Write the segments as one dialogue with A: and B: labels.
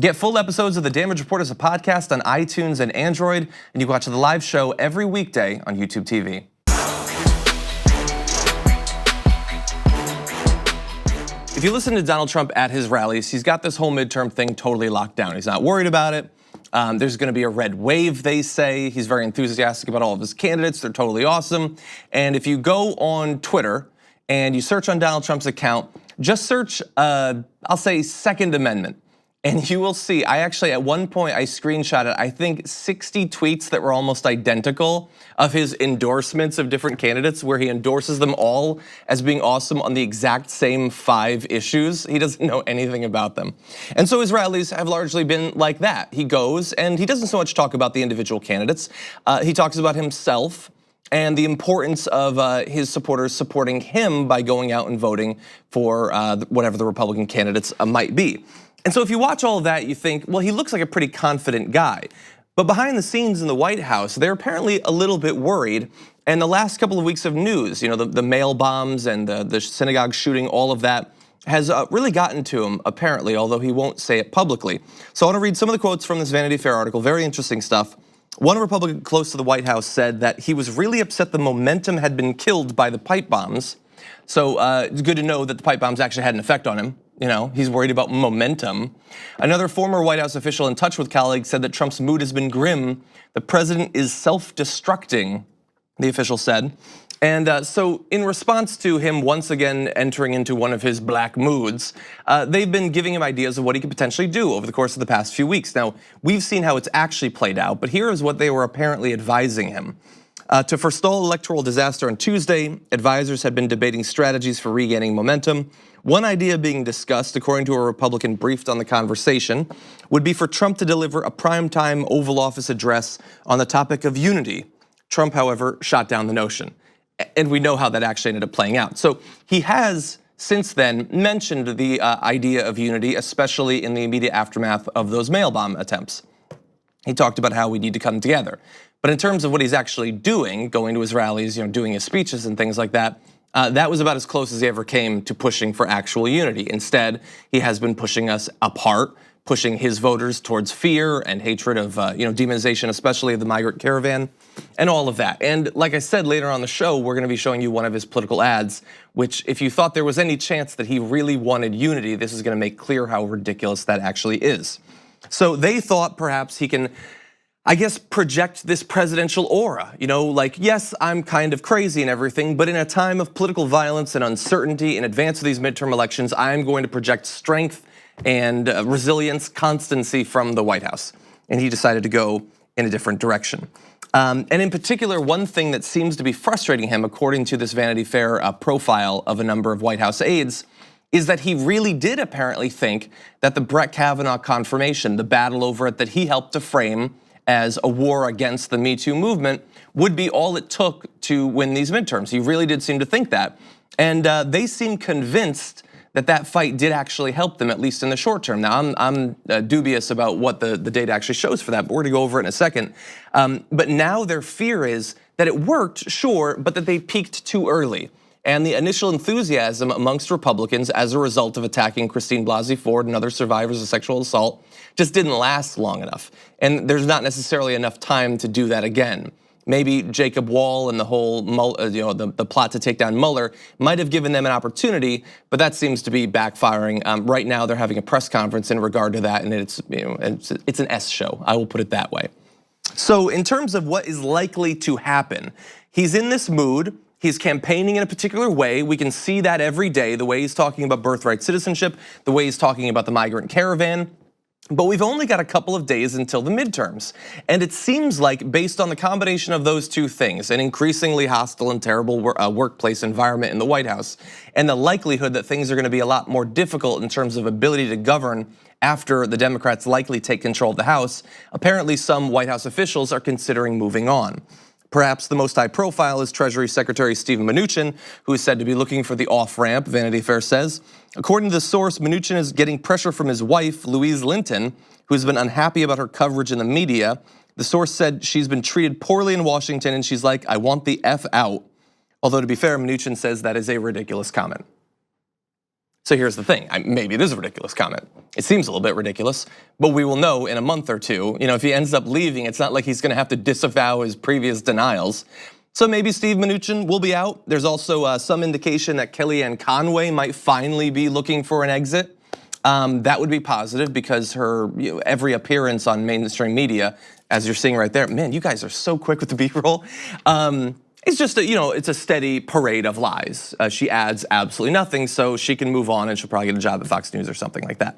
A: Get full episodes of The Damage Report as a podcast on iTunes and Android, and you can watch the live show every weekday on YouTube TV. If you listen to Donald Trump at his rallies, he's got this whole midterm thing totally locked down. He's not worried about it. There's gonna be a red wave, they say. He's very enthusiastic about all of his candidates. They're totally awesome. And if you go on Twitter and you search on Donald Trump's account, just search, I'll say Second Amendment. And you will see, I actually at one point I screenshotted, I think 60 tweets that were almost identical of his endorsements of different candidates where he endorses them all as being awesome on the exact same 5 issues. He doesn't know anything about them. And so his rallies have largely been like that. He goes and he doesn't so much talk about the individual candidates. He talks about himself and the importance of his supporters supporting him by going out and voting for whatever the Republican candidates might be. And so if you watch all of that, you think, well, he looks like a pretty confident guy. But behind the scenes in the White House, they're apparently a little bit worried. And the last couple of weeks of news, the mail bombs and the synagogue shooting, all of that has really gotten to him, apparently, although he won't say it publicly. So I want to read some of the quotes from this Vanity Fair article, very interesting stuff. One Republican close to the White House said that he was really upset the momentum had been killed by the pipe bombs. So it's good to know that the pipe bombs actually had an effect on him. He's worried about momentum. Another former White House official in touch with colleagues said that Trump's mood has been grim. The president is self-destructing, the official said. And so in response to him once again entering into one of his black moods, they've been giving him ideas of what he could potentially do over the course of the past few weeks. Now, we've seen how it's actually played out, but here is what they were apparently advising him. To forestall electoral disaster on Tuesday, advisors had been debating strategies for regaining momentum. One idea being discussed, according to a Republican briefed on the conversation, would be for Trump to deliver a primetime Oval Office address on the topic of unity. Trump, however, shot down the notion. And we know how that actually ended up playing out. So he has since then mentioned the idea of unity, especially in the immediate aftermath of those mail bomb attempts. He talked about how we need to come together. But in terms of what he's actually doing, going to his rallies, doing his speeches and things like that, that was about as close as he ever came to pushing for actual unity. Instead, he has been pushing us apart, pushing his voters towards fear and hatred of demonization, especially of the migrant caravan, and all of that. And like I said, later on the show, we're gonna be showing you one of his political ads, which if you thought there was any chance that he really wanted unity, this is gonna make clear how ridiculous that actually is. So they thought perhaps he can, I guess, project this presidential aura, like, yes, I'm kind of crazy and everything, but in a time of political violence and uncertainty in advance of these midterm elections, I'm going to project strength and resilience, constancy from the White House. And he decided to go in a different direction. And in particular, one thing that seems to be frustrating him, according to this Vanity Fair profile of a number of White House aides, is that he really did apparently think that the Brett Kavanaugh confirmation, the battle over it that he helped to frame as a war against the Me Too movement, would be all it took to win these midterms. He really did seem to think that. And they seem convinced that that fight did actually help them, at least in the short term. Now, I'm dubious about what the data actually shows for that, but we're gonna go over it in a second. But now their fear is that it worked, sure, but that they peaked too early. And the initial enthusiasm amongst Republicans as a result of attacking Christine Blasey Ford and other survivors of sexual assault just didn't last long enough. And there's not necessarily enough time to do that again. Maybe Jacob Wall and the whole, the plot to take down Mueller might have given them an opportunity, but that seems to be backfiring. Right now, they're having a press conference in regard to that, and it's an S show. I will put it that way. So in terms of what is likely to happen, he's in this mood. He's campaigning in a particular way. We can see that every day, the way he's talking about birthright citizenship, the way he's talking about the migrant caravan. But we've only got a couple of days until the midterms. And it seems like, based on the combination of those two things, an increasingly hostile and terrible workplace environment in the White House, and the likelihood that things are gonna be a lot more difficult in terms of ability to govern after the Democrats likely take control of the House, apparently some White House officials are considering moving on. Perhaps the most high profile is Treasury Secretary Steven Mnuchin, who is said to be looking for the off-ramp, Vanity Fair says. According to the source, Mnuchin is getting pressure from his wife, Louise Linton, who's been unhappy about her coverage in the media. The source said she's been treated poorly in Washington and she's like, I want the F out. Although to be fair, Mnuchin says that is a ridiculous comment. So here's the thing, maybe it is a ridiculous comment. It seems a little bit ridiculous, but we will know in a month or two. If he ends up leaving, it's not like he's gonna have to disavow his previous denials. So maybe Steve Mnuchin will be out. There's also some indication that Kellyanne Conway might finally be looking for an exit. That would be positive because her every appearance on mainstream media, as you're seeing right there, man, you guys are so quick with the B-roll. It's just it's a steady parade of lies. She adds absolutely nothing, so she can move on and she'll probably get a job at Fox News or something like that.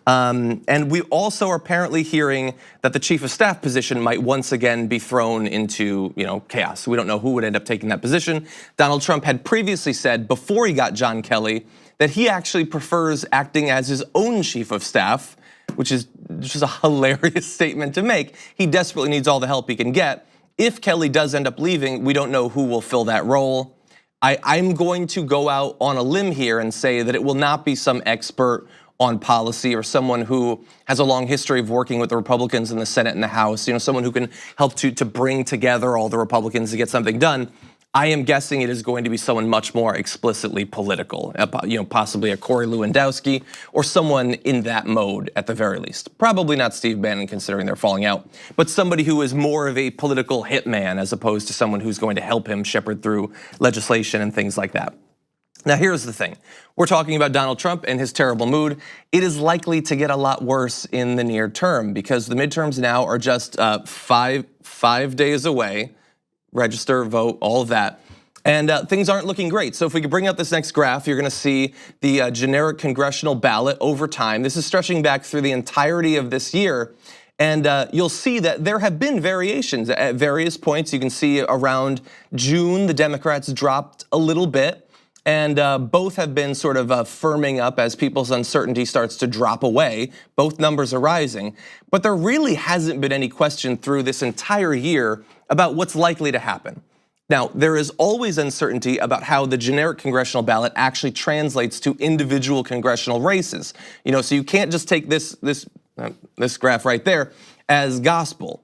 A: And we also are apparently hearing that the chief of staff position might once again be thrown into chaos. We don't know who would end up taking that position. Donald Trump had previously said before he got John Kelly that he actually prefers acting as his own chief of staff, which is just a hilarious statement to make. He desperately needs all the help he can get. If Kelly does end up leaving, we don't know who will fill that role. I'm going to go out on a limb here and say that it will not be some expert on policy or someone who has a long history of working with the Republicans in the Senate and the House, someone who can help to bring together all the Republicans to get something done. I am guessing it is going to be someone much more explicitly political, possibly a Corey Lewandowski or someone in that mode at the very least. Probably not Steve Bannon considering they're falling out, but somebody who is more of a political hitman as opposed to someone who's going to help him shepherd through legislation and things like that. Now here's the thing, we're talking about Donald Trump and his terrible mood. It is likely to get a lot worse in the near term because the midterms now are just five days away. Register, vote, all of that. And things aren't looking great. So if we could bring up this next graph, you're gonna see the generic congressional ballot over time. This is stretching back through the entirety of this year. And you'll see that there have been variations at various points. You can see around June, the Democrats dropped a little bit. And both have been sort of firming up as people's uncertainty starts to drop away. Both numbers are rising. But there really hasn't been any question through this entire year about what's likely to happen. Now, there is always uncertainty about how the generic congressional ballot actually translates to individual congressional races. So you can't just take this graph right there as gospel.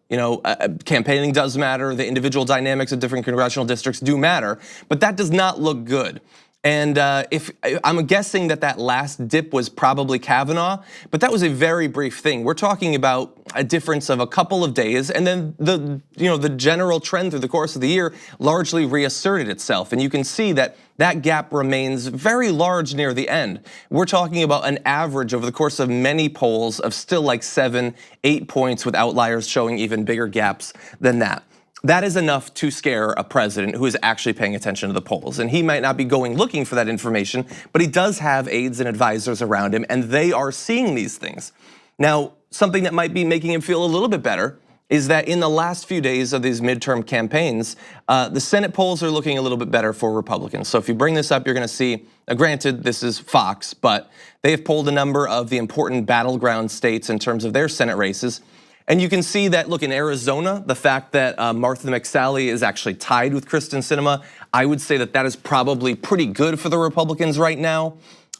A: Campaigning does matter, the individual dynamics of different congressional districts do matter, but that does not look good. And if I'm guessing that last dip was probably Kavanaugh, but that was a very brief thing. We're talking about a difference of a couple of days, and then the general trend through the course of the year largely reasserted itself. And you can see that gap remains very large near the end. We're talking about an average over the course of many polls of still like 7, 8 points with outliers showing even bigger gaps than that. That is enough to scare a president who is actually paying attention to the polls. And he might not be going looking for that information, but he does have aides and advisors around him, and they are seeing these things. Now, something that might be making him feel a little bit better is that in the last few days of these midterm campaigns, the Senate polls are looking a little bit better for Republicans. So if you bring this up, you're gonna see, granted, this is Fox, but they have polled a number of the important battleground states in terms of their Senate races. And you can see that, look, in Arizona, the fact that Martha McSally is actually tied with Kristen Sinema, I would say that is probably pretty good for the Republicans right now.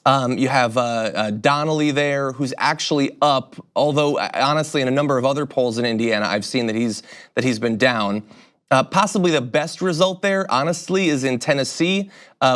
A: You have Donnelly there, who's actually up, although honestly in a number of other polls in Indiana, I've seen that he's been down. Possibly the best result there, honestly, is in Tennessee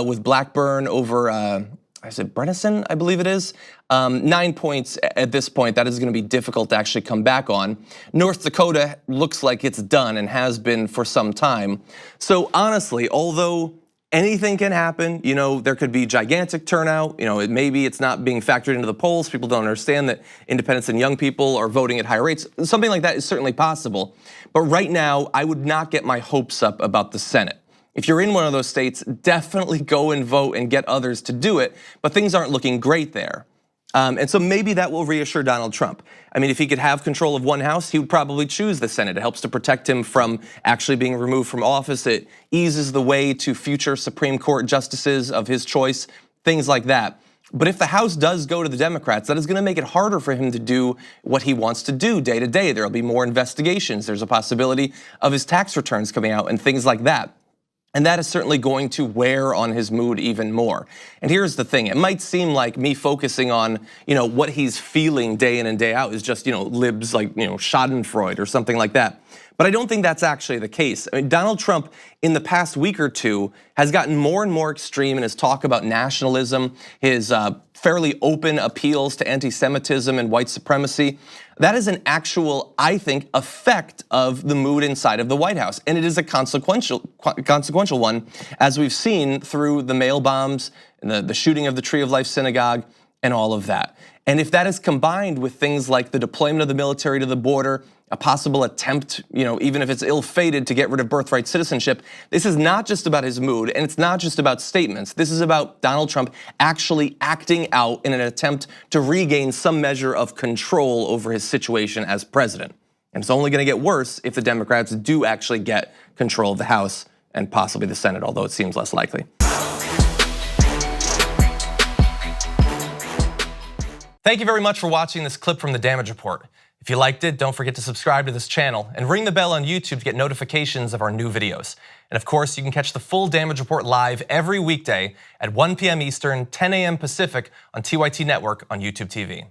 A: with Blackburn over, is it Bredesen, I believe it is? 9 points at this point. That is gonna be difficult to actually come back on. North Dakota looks like it's done and has been for some time. So honestly, although anything can happen, there could be gigantic turnout, maybe it's not being factored into the polls, people don't understand that independents and young people are voting at higher rates. Something like that is certainly possible. But right now, I would not get my hopes up about the Senate. If you're in one of those states, definitely go and vote and get others to do it, but things aren't looking great there. And so maybe that will reassure Donald Trump. I mean, if he could have control of one house, he would probably choose the Senate. It helps to protect him from actually being removed from office. It eases the way to future Supreme Court justices of his choice, things like that. But if the House does go to the Democrats, that is gonna make it harder for him to do what he wants to do day to day. There'll be more investigations. There's a possibility of his tax returns coming out and things like that. And that is certainly going to wear on his mood even more. And here's the thing, it might seem like me focusing on, what he's feeling day in and day out is just, libs like, Schadenfreude or something like that. But I don't think that's actually the case. I mean, Donald Trump in the past week or two has gotten more and more extreme in his talk about nationalism, his fairly open appeals to anti-Semitism and white supremacy. That is an actual, I think, effect of the mood inside of the White House. And it is a consequential one, as we've seen through the mail bombs and the shooting of the Tree of Life synagogue and all of that. And if that is combined with things like the deployment of the military to the border, a possible attempt, even if it's ill-fated, to get rid of birthright citizenship, this is not just about his mood, and it's not just about statements. This is about Donald Trump actually acting out in an attempt to regain some measure of control over his situation as president. And it's only gonna get worse if the Democrats do actually get control of the House and possibly the Senate, although it seems less likely. Thank you very much for watching this clip from The Damage Report. If you liked it, don't forget to subscribe to this channel and ring the bell on YouTube to get notifications of our new videos. And of course, you can catch the full Damage Report live every weekday at 1 p.m. Eastern, 10 a.m. Pacific on TYT Network on YouTube TV.